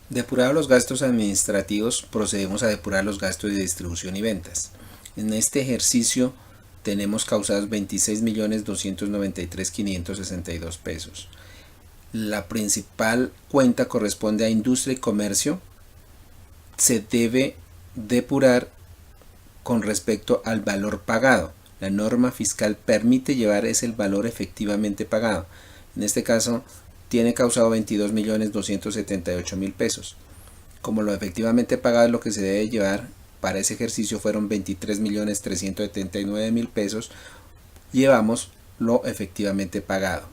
Depurados los gastos administrativos, procedemos a depurar los gastos de distribución y ventas. En este ejercicio tenemos causados 26.293.562 pesos. La principal cuenta corresponde a industria y comercio. Se debe depurar con respecto al valor pagado. La norma fiscal permite llevar el valor efectivamente pagado. En este caso tiene causado 22.278.000 pesos. Como lo efectivamente pagado es lo que se debe llevar, para ese ejercicio fueron 23.379.000 pesos, llevamos lo efectivamente pagado.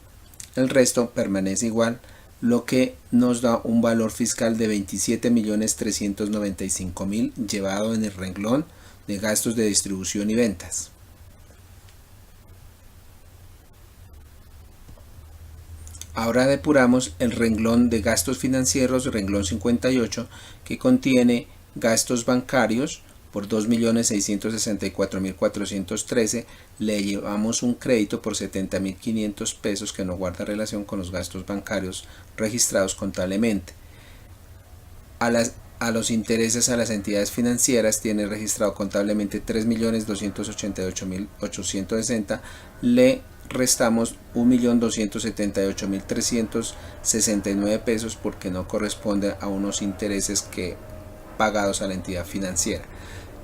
El resto permanece igual, lo que nos da un valor fiscal de 27.395.000 llevado en el renglón de gastos de distribución y ventas. Ahora depuramos el renglón de gastos financieros, renglón 58, que contiene gastos bancarios por 2.664.413. Le llevamos un crédito por 70.500 pesos que no guarda relación con los gastos bancarios registrados contablemente. A los intereses a las entidades financieras tiene registrado contablemente 3.288.860. Le restamos 1.278.369 pesos porque no corresponde a unos intereses pagados a la entidad financiera.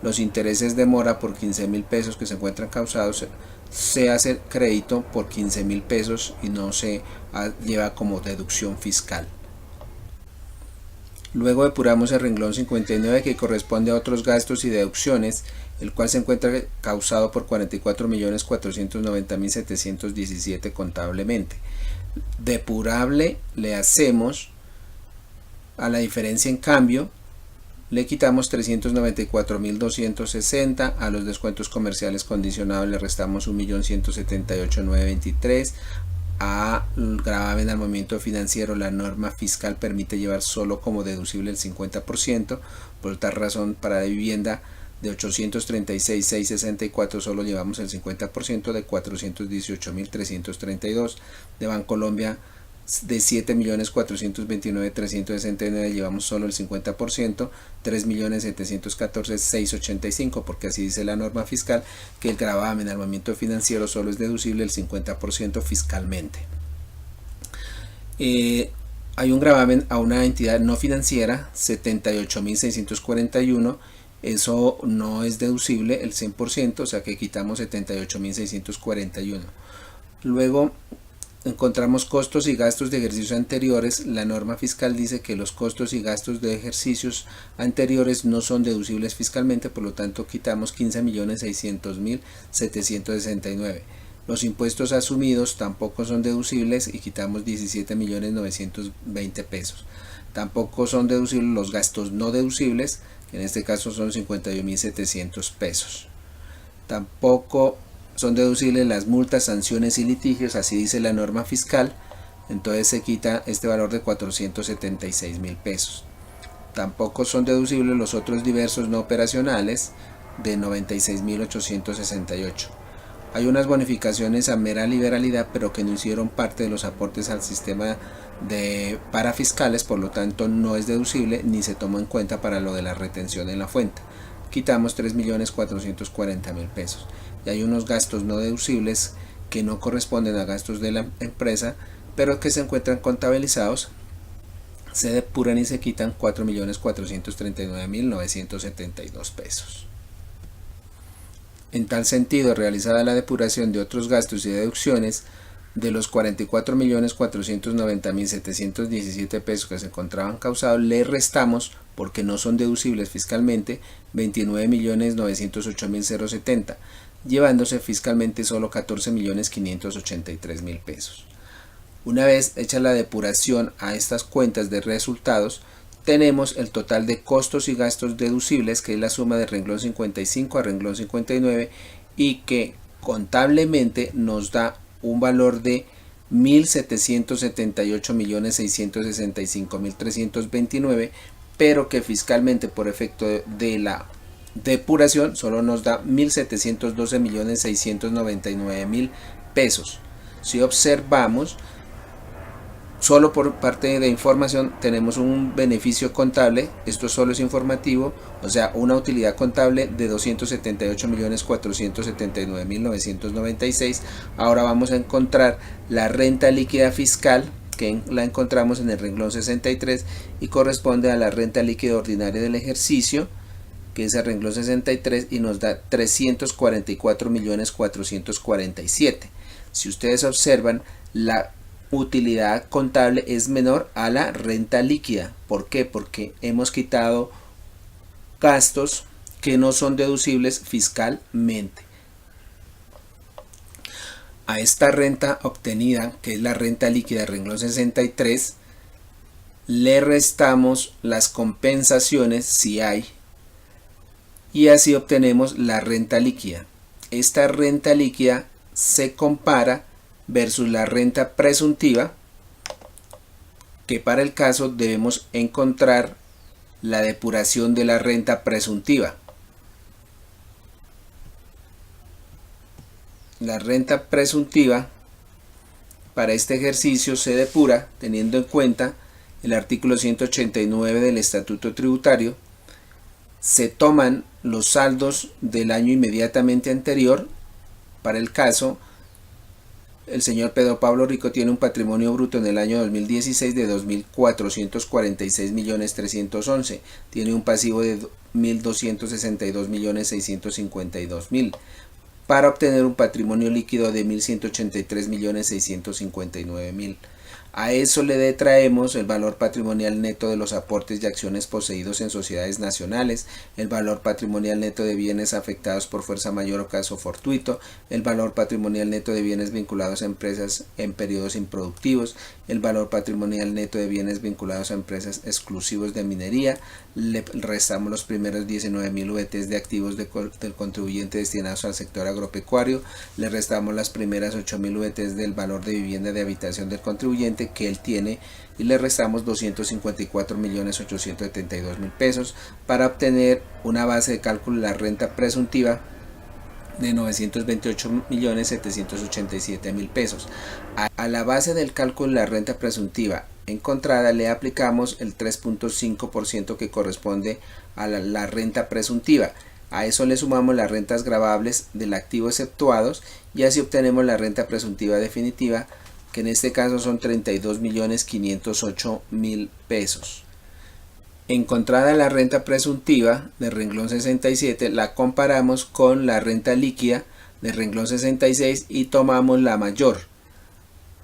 Los intereses de mora por 15.000 pesos que se encuentran causados, se hace crédito por 15.000 pesos y no se lleva como deducción fiscal. Luego depuramos el renglón 59, que corresponde a otros gastos y deducciones, el cual se encuentra causado por 44.490.717 contablemente. Depurable le hacemos a la diferencia en cambio, le quitamos 394.260, a los descuentos comerciales condicionados le restamos 1.178.923, al gravamen al movimiento financiero la norma fiscal permite llevar solo como deducible el 50%, por tal razón para la vivienda de 836.664 solo llevamos el 50% de 418.332, de Bancolombia de 7.429.369 llevamos solo el 50%, 3.714.685, porque así dice la norma fiscal que el gravamen al movimiento financiero solo es deducible el 50% fiscalmente. Hay un gravamen a una entidad no financiera, 78.641, eso no es deducible el 100%, o sea que quitamos 78.641. Luego encontramos costos y gastos de ejercicios anteriores. La norma fiscal dice que los costos y gastos de ejercicios anteriores no son deducibles fiscalmente, por lo tanto quitamos 15.600.769. Los impuestos asumidos tampoco son deducibles y quitamos 17.920 pesos. Tampoco son deducibles los gastos no deducibles, que en este caso son 51.700 pesos. Tampoco son deducibles las multas, sanciones y litigios, así dice la norma fiscal, entonces se quita este valor de 476.000 pesos. Tampoco son deducibles los otros diversos no operacionales de 96.868. Hay unas bonificaciones a mera liberalidad, pero que no hicieron parte de los aportes al sistema de parafiscales, por lo tanto no es deducible ni se tomó en cuenta para lo de la retención en la fuente. Quitamos 3.440.000 pesos. Y hay unos gastos no deducibles que no corresponden a gastos de la empresa, pero que se encuentran contabilizados, se depuran y se quitan 4.439.972 pesos. En tal sentido, realizada la depuración de otros gastos y deducciones, de los 44.490.717 pesos que se encontraban causados, le restamos, porque no son deducibles fiscalmente, 29.908.070, llevándose fiscalmente solo 14.583.000 pesos. Una vez hecha la depuración a estas cuentas de resultados, tenemos el total de costos y gastos deducibles, que es la suma de renglón 55 a renglón 59, y que contablemente nos da un valor de 1.778.665.329, pero que fiscalmente por efecto de la depuración solo nos da 1.712.699.000 pesos. Si observamos, solo por parte de información tenemos un beneficio contable, esto solo es informativo, o sea, una utilidad contable de 278.479.996. Ahora vamos a encontrar la renta líquida fiscal, que la encontramos en el renglón 63 y corresponde a la renta líquida ordinaria del ejercicio, que es el renglón 63, y nos da 344.447. Si ustedes observan, la utilidad contable es menor a la renta líquida. ¿Por qué? Porque hemos quitado gastos que no son deducibles fiscalmente. A esta renta obtenida, que es la renta líquida del renglón 63, le restamos las compensaciones si hay, y así obtenemos la renta líquida. Esta renta líquida se compara versus la renta presuntiva, que para el caso debemos encontrar la depuración de la renta presuntiva. La renta presuntiva para este ejercicio se depura teniendo en cuenta el artículo 189 del Estatuto Tributario. Se toman los saldos del año inmediatamente anterior. Para el caso, el señor Pedro Pablo Rico tiene un patrimonio bruto en el año 2016 de 2.446.311.000. Tiene un pasivo de 1.262.652.000. para obtener un patrimonio líquido de 1.183.659.000. A eso le detraemos el valor patrimonial neto de los aportes y acciones poseídos en sociedades nacionales, el valor patrimonial neto de bienes afectados por fuerza mayor o caso fortuito, el valor patrimonial neto de bienes vinculados a empresas en periodos improductivos, el valor patrimonial neto de bienes vinculados a empresas exclusivos de minería. Le restamos los primeros 19.000 VTs de activos del contribuyente destinados al sector agropecuario, le restamos las primeras 8.000 VTs del valor de vivienda de habitación del contribuyente que él tiene, y le restamos 254.872.000 pesos para obtener una base de cálculo de la renta presuntiva de 928.787.000 pesos. A la base del cálculo de la renta presuntiva encontrada le aplicamos el 3.5% que corresponde a la renta presuntiva. A eso le sumamos las rentas gravables del activo exceptuados y así obtenemos la renta presuntiva definitiva, que en este caso son 32.508.000 pesos. Encontrada la renta presuntiva del renglón 67, la comparamos con la renta líquida del renglón 66 y tomamos la mayor.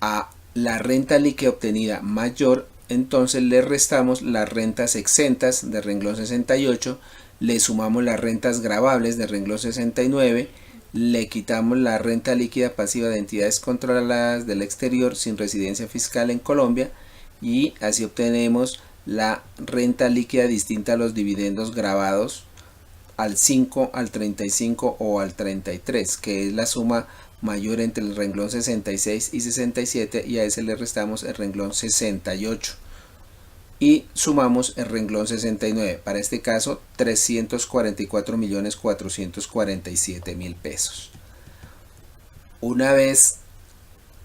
A la renta líquida obtenida mayor, entonces le restamos las rentas exentas del renglón 68, le sumamos las rentas gravables del renglón 69, le quitamos la renta líquida pasiva de entidades controladas del exterior sin residencia fiscal en Colombia, y así obtenemos la renta líquida distinta a los dividendos grabados al 5, al 35 o al 33, que es la suma mayor entre el renglón 66 y 67, y a ese le restamos el renglón 68 y sumamos el renglón 69, para este caso 344.447.000 pesos. Una vez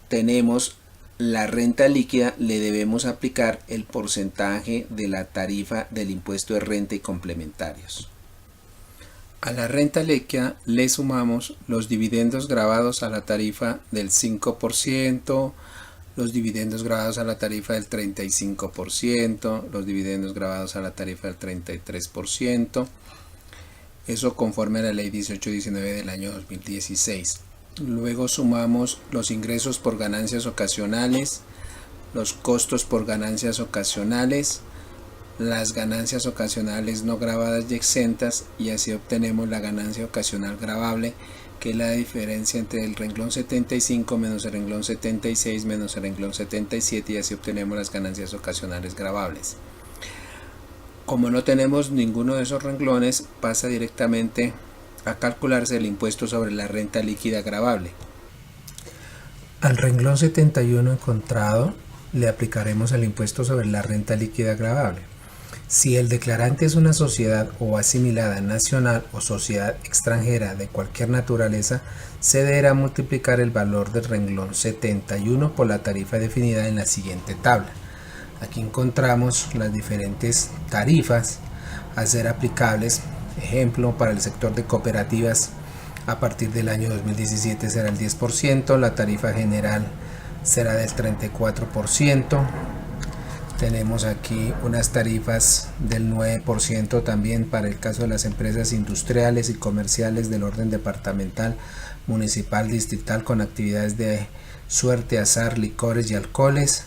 tenemos la renta líquida, le debemos aplicar el porcentaje de la tarifa del impuesto de renta y complementarios. A la renta líquida le sumamos los dividendos grabados a la tarifa del 5%, los dividendos grabados a la tarifa del 35%, los dividendos grabados a la tarifa del 33%, eso conforme a la ley 1819 del año 2016. Luego sumamos los ingresos por ganancias ocasionales, los costos por ganancias ocasionales, las ganancias ocasionales no grabadas y exentas, y así obtenemos la ganancia ocasional gravable, que es la diferencia entre el renglón 75 menos el renglón 76 menos el renglón 77, y así obtenemos las ganancias ocasionales gravables. Como no tenemos ninguno de esos renglones, pasa directamente a calcularse el impuesto sobre la renta líquida gravable. Al renglón 71 encontrado le aplicaremos el impuesto sobre la renta líquida gravable. Si el declarante es una sociedad o asimilada nacional o sociedad extranjera de cualquier naturaleza, se deberá multiplicar el valor del renglón 71 por la tarifa definida en la siguiente tabla. Aquí encontramos las diferentes tarifas a ser aplicables. Ejemplo, para el sector de cooperativas, a partir del año 2017 será el 10%, la tarifa general será del 34%. Tenemos aquí unas tarifas del 9% también para el caso de las empresas industriales y comerciales del orden departamental, municipal, distrital con actividades de suerte, azar, licores y alcoholes.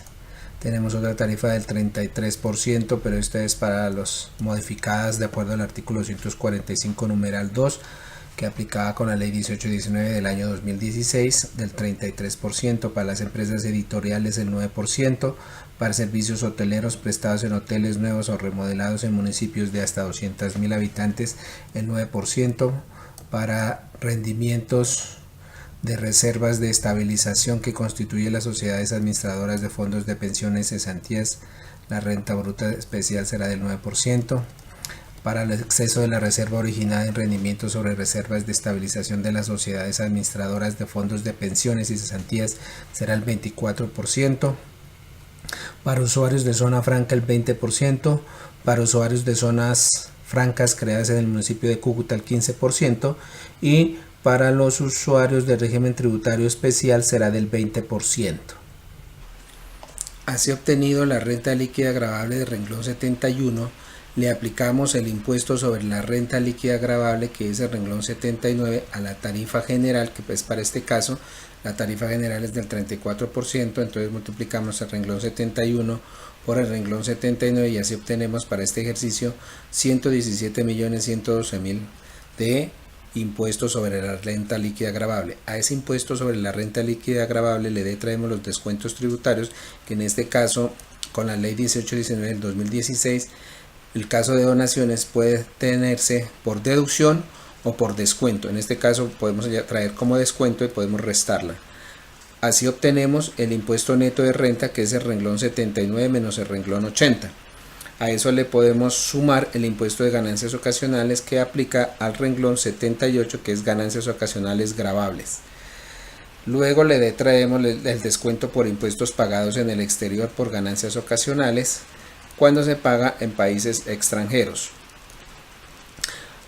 Tenemos otra tarifa del 33%, pero esta es para los modificadas de acuerdo al artículo 245 numeral 2, que aplicaba con la ley 1819 del año 2016, del 33%, para las empresas editoriales el 9%, para servicios hoteleros prestados en hoteles nuevos o remodelados en municipios de hasta 200.000 habitantes el 9%, para rendimientos de reservas de estabilización que constituye las sociedades administradoras de fondos de pensiones y cesantías, la renta bruta especial será del 9%. Para el exceso de la reserva originada en rendimientos sobre reservas de estabilización de las sociedades administradoras de fondos de pensiones y cesantías será el 24%. Para usuarios de zona franca el 20%. Para usuarios de zonas francas creadas en el municipio de Cúcuta el 15%. Y para los usuarios del régimen tributario especial será del 20%. Así obtenido la renta líquida gravable de renglón 71, le aplicamos el impuesto sobre la renta líquida gravable, que es el renglón 79, a la tarifa general, que pues para este caso la tarifa general es del 34%, entonces multiplicamos el renglón 71 por el renglón 79 y así obtenemos para este ejercicio 117.112.000 de impuesto sobre la renta líquida gravable. A ese impuesto sobre la renta líquida gravable le detraemos los descuentos tributarios, que en este caso con la ley 1819 del 2016, el caso de donaciones puede tenerse por deducción o por descuento. En este caso podemos traer como descuento y podemos restarla. Así obtenemos el impuesto neto de renta, que es el renglón 79 menos el renglón 80. A eso le podemos sumar el impuesto de ganancias ocasionales, que aplica al renglón 78, que es ganancias ocasionales gravables. Luego le detraemos el descuento por impuestos pagados en el exterior por ganancias ocasionales cuando se paga en países extranjeros.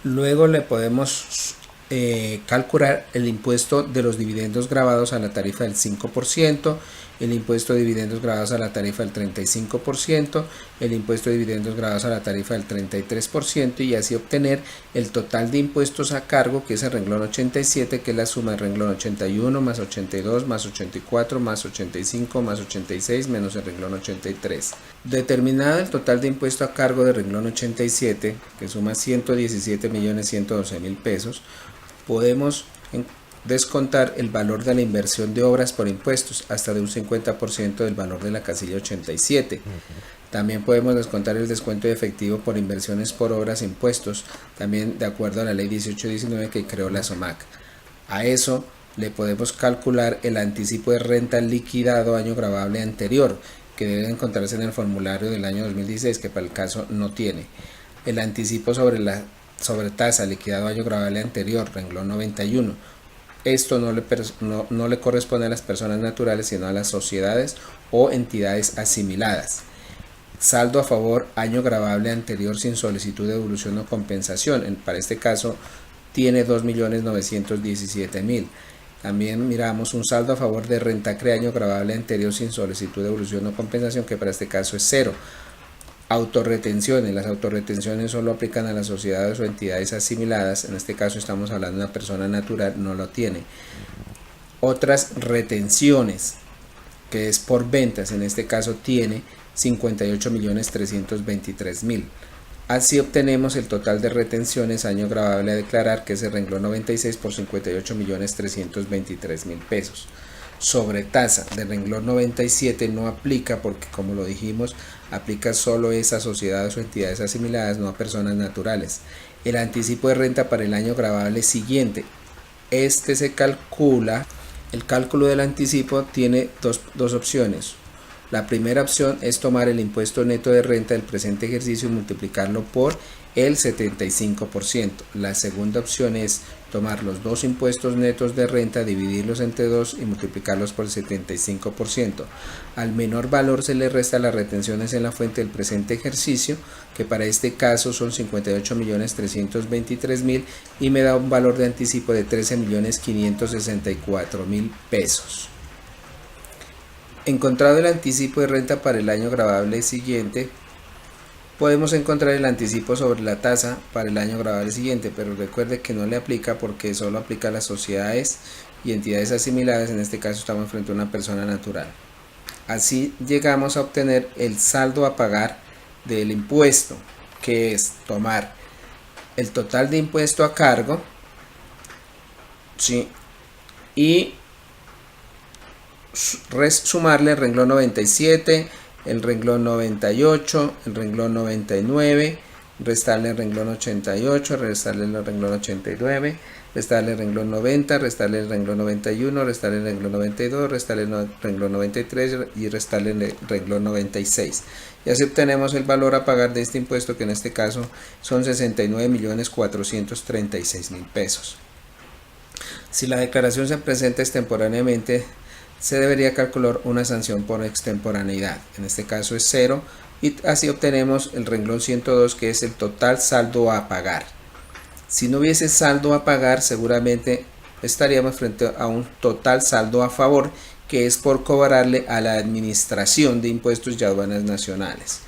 Luego le podemos calcular el impuesto de los dividendos grabados a la tarifa del 5%, el impuesto de dividendos grabados a la tarifa del 35%, el impuesto de dividendos grabados a la tarifa del 33% y así obtener el total de impuestos a cargo, que es el renglón 87, que es la suma del renglón 81 más 82 más 84 más 85 más 86 menos el renglón 83. Determinado el total de impuesto a cargo del renglón 87, que suma 117.112.000 pesos, podemos descontar el valor de la inversión de obras por impuestos hasta de un 50% del valor de la casilla 87. También podemos descontar el descuento de efectivo por inversiones por obras e impuestos, también de acuerdo a la ley 1819 que creó la SOMAC. A eso le podemos calcular el anticipo de renta liquidado año gravable anterior, que debe encontrarse en el formulario del año 2016, que para el caso no tiene. El anticipo sobre tasa liquidado año gravable anterior, renglón 91. Esto no le corresponde a las personas naturales, sino a las sociedades o entidades asimiladas. Saldo a favor año gravable anterior sin solicitud de devolución o compensación. Para este caso tiene 2.917.000. También miramos un saldo a favor de renta CRE año gravable anterior sin solicitud de devolución o compensación, que para este caso es 0. Autorretenciones. Las autorretenciones solo aplican a las sociedades o entidades asimiladas. En este caso estamos hablando de una persona natural, no lo tiene. Otras retenciones, que es por ventas, en este caso tiene 58.323.000. Así obtenemos el total de retenciones año gravable a declarar, que es el renglón 96 por 58.323.000 pesos. Sobre tasa del renglón 97 no aplica porque, como lo dijimos, aplica solo a esas sociedades o entidades asimiladas, no a personas naturales. El anticipo de renta para el año gravable siguiente, se calcula. El cálculo del anticipo tiene dos opciones: La primera opción es tomar el impuesto neto de renta del presente ejercicio y multiplicarlo por el 75%. La segunda opción es tomar los dos impuestos netos de renta, dividirlos entre 2 y multiplicarlos por el 75%. Al menor valor se le resta las retenciones en la fuente del presente ejercicio, que para este caso son 58.323.000 y me da un valor de anticipo de 13.564.000 pesos. Encontrado el anticipo de renta para el año gravable siguiente, podemos encontrar el anticipo sobre la tasa para el año gravable siguiente, pero recuerde que no le aplica porque solo aplica a las sociedades y entidades asimiladas. En este caso estamos frente a una persona natural. Así llegamos a obtener el saldo a pagar del impuesto, que es tomar el total de impuesto a cargo, ¿sí?, y sumarle el renglón 97, el renglón 98, el renglón 99, restarle el renglón 88, restarle el renglón 89, restarle el renglón 90, restarle el renglón 91, restarle el renglón 92, restarle el renglón 93 y restarle el renglón 96. Y así obtenemos el valor a pagar de este impuesto, que en este caso son 69.436.000 pesos. Si la declaración se presenta extemporáneamente, se debería calcular una sanción por extemporaneidad. En este caso es 0 y así obtenemos el renglón 102, que es el total saldo a pagar. Si no hubiese saldo a pagar, seguramente estaríamos frente a un total saldo a favor, que es por cobrarle a la Administración de Impuestos y Aduanas Nacionales.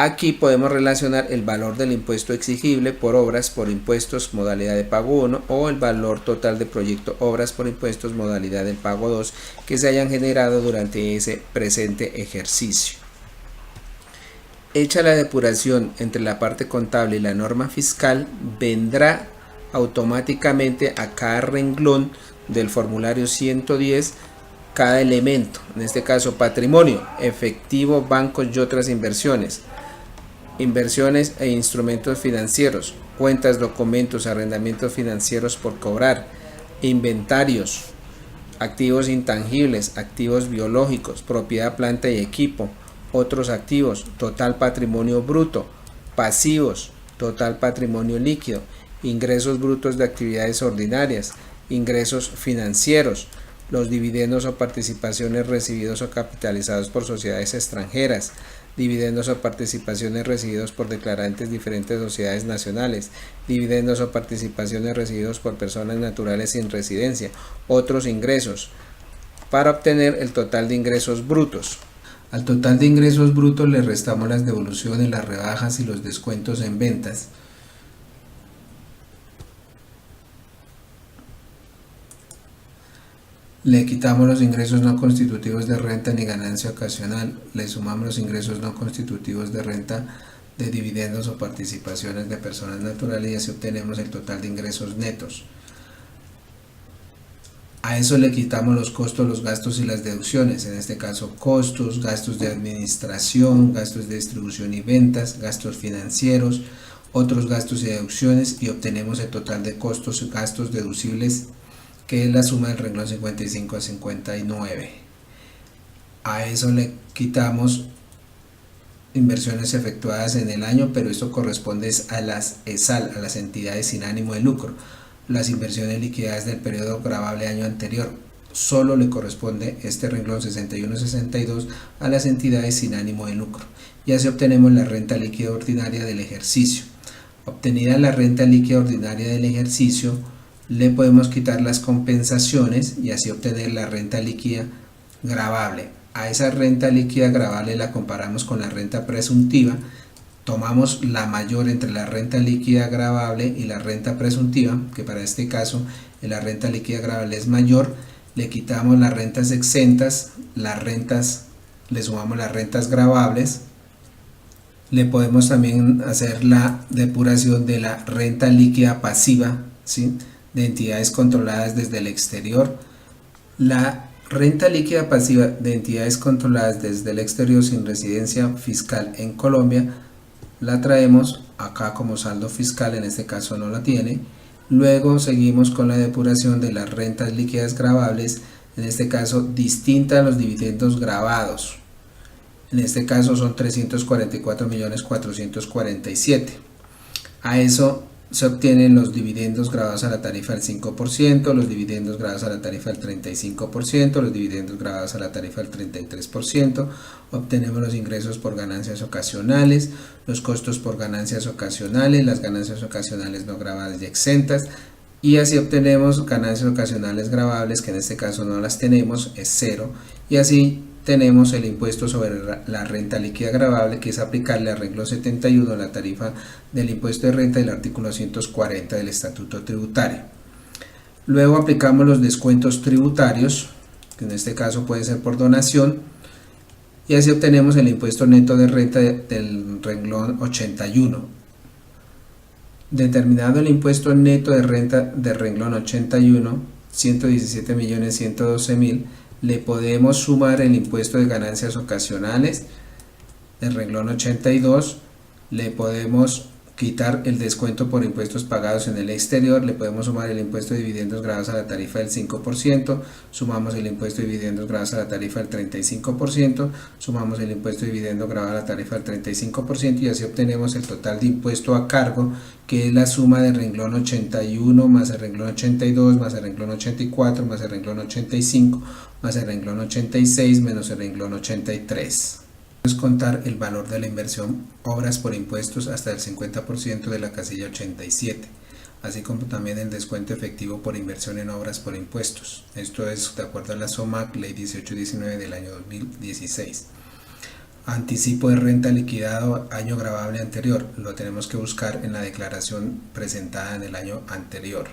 Aquí podemos relacionar el valor del impuesto exigible por obras por impuestos modalidad de pago 1 o el valor total de proyecto obras por impuestos modalidad del pago 2 que se hayan generado durante ese presente ejercicio. Hecha la depuración entre la parte contable y la norma fiscal, vendrá automáticamente a cada renglón del formulario 110 cada elemento, en este caso patrimonio, efectivo, bancos y otras inversiones. Inversiones e instrumentos financieros, cuentas, documentos, arrendamientos financieros por cobrar, inventarios, activos intangibles, activos biológicos, propiedad, planta y equipo, otros activos, total patrimonio bruto, pasivos, total patrimonio líquido, ingresos brutos de actividades ordinarias, ingresos financieros, los dividendos o participaciones recibidos o capitalizados por sociedades extranjeras, dividendos o participaciones recibidos por declarantes diferentes sociedades nacionales, dividendos o participaciones recibidos por personas naturales sin residencia, otros ingresos, para obtener el total de ingresos brutos. Al total de ingresos brutos le restamos las devoluciones, las rebajas y los descuentos en ventas. Le quitamos los ingresos no constitutivos de renta ni ganancia ocasional, le sumamos los ingresos no constitutivos de renta de dividendos o participaciones de personas naturales y así obtenemos el total de ingresos netos. A eso le quitamos los costos, los gastos y las deducciones, en este caso costos, gastos de administración, gastos de distribución y ventas, gastos financieros, otros gastos y deducciones y obtenemos el total de costos y gastos deducibles, que es la suma del renglón 55 a 59. A eso le quitamos inversiones efectuadas en el año, pero esto corresponde a las ESAL, a las entidades sin ánimo de lucro. Las inversiones liquidadas del periodo gravable año anterior, solo le corresponde este renglón 61-62 a las entidades sin ánimo de lucro. Y así obtenemos la renta líquida ordinaria del ejercicio. Obtenida la renta líquida ordinaria del ejercicio, le podemos quitar las compensaciones y así obtener la renta líquida gravable. A esa renta líquida gravable la comparamos con la renta presuntiva, tomamos la mayor entre la renta líquida gravable y la renta presuntiva, que para este caso la renta líquida gravable es mayor, le quitamos las rentas exentas, le sumamos las rentas gravables, le podemos también hacer la depuración de la renta líquida pasiva, ¿sí?, de entidades controladas desde el exterior. La renta líquida pasiva de entidades controladas desde el exterior sin residencia fiscal en Colombia la traemos acá como saldo fiscal, en este caso no la tiene. Luego seguimos con la depuración de las rentas líquidas gravables, en este caso distinta a los dividendos gravados, En este caso son 344.447.000. A eso se obtienen los dividendos grabados a la tarifa del 5%, los dividendos grabados a la tarifa del 35%, los dividendos grabados a la tarifa del 33%, obtenemos los ingresos por ganancias ocasionales, los costos por ganancias ocasionales, las ganancias ocasionales no grabadas y exentas, y así obtenemos ganancias ocasionales grabables, que en este caso no las tenemos, es 0, y así tenemos el impuesto sobre la renta líquida gravable, que es aplicarle al renglón 71 la tarifa del impuesto de renta del artículo 240 del Estatuto Tributario. Luego aplicamos los descuentos tributarios, que en este caso puede ser por donación, y así obtenemos el impuesto neto de renta del renglón 81. Determinado el impuesto neto de renta del renglón 81, 117.112.000, le podemos sumar el impuesto de ganancias ocasionales del renglón 82, le podemos quitar el descuento por impuestos pagados en el exterior, le podemos sumar el impuesto de dividendos grabados a la tarifa del 5%, sumamos el impuesto de dividendos grabados a la tarifa del 35%, sumamos el impuesto de dividendos grabado a la tarifa del 35% y así obtenemos el total de impuesto a cargo, que es la suma del renglón 81 más el renglón 82 más el renglón 84 más el renglón 85 más el renglón 86 menos el renglón 83. Descontar el valor de la inversión obras por impuestos hasta el 50% de la casilla 87, así como también el descuento efectivo por inversión en obras por impuestos. Esto es de acuerdo a la SOMAC Ley 1819 del año 2016. Anticipo de renta liquidado año gravable anterior, lo tenemos que buscar en la declaración presentada en el año anterior.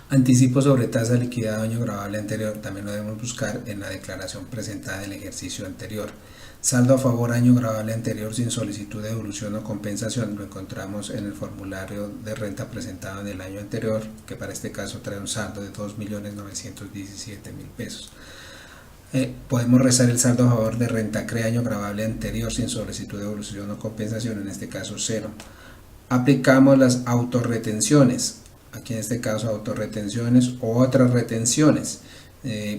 Anticipo sobre tasa liquidado año gravable anterior, también lo debemos buscar en la declaración presentada del ejercicio anterior. Saldo a favor año gravable anterior sin solicitud de devolución o compensación, lo encontramos en el formulario de renta presentado en el año anterior, que para este caso trae un saldo de 2.917.000 pesos. Podemos rezar el saldo a favor de renta CRE año gravable anterior sin solicitud de devolución o compensación, en este caso 0. Aplicamos las autorretenciones, aquí en este caso autorretenciones o otras retenciones.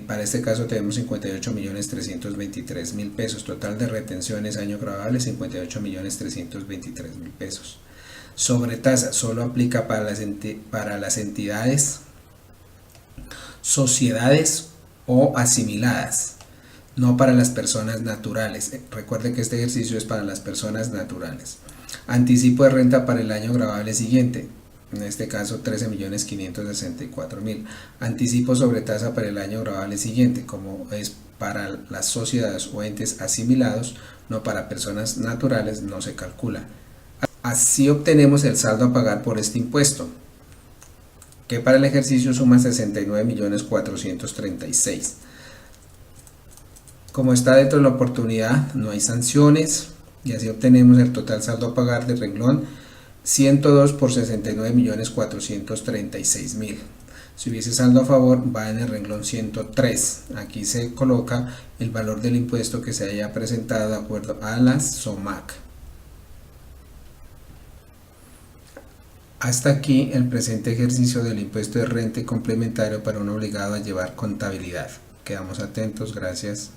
Para este caso tenemos 58.323.000 pesos, total de retenciones año gravable 58.323.000 pesos. Sobretasa solo aplica para las entidades, sociedades o asimiladas, no para las personas naturales. Recuerde que este ejercicio es para las personas naturales. Anticipo de renta para el año gravable siguiente, en este caso 13.564.000. Anticipo sobre tasa para el año gravable siguiente, como es para las sociedades o entes asimilados, no para personas naturales, no se calcula. Así obtenemos el saldo a pagar por este impuesto, que para el ejercicio suma 69.436.000. Como está dentro de la oportunidad, no hay sanciones y así obtenemos el total saldo a pagar del renglón 102 por 69.436.000. Si hubiese saldo a favor, va en el renglón 103. Aquí se coloca el valor del impuesto que se haya presentado de acuerdo a la SOMAC. Hasta aquí el presente ejercicio del impuesto de renta complementario para un obligado a llevar contabilidad. Quedamos atentos, gracias.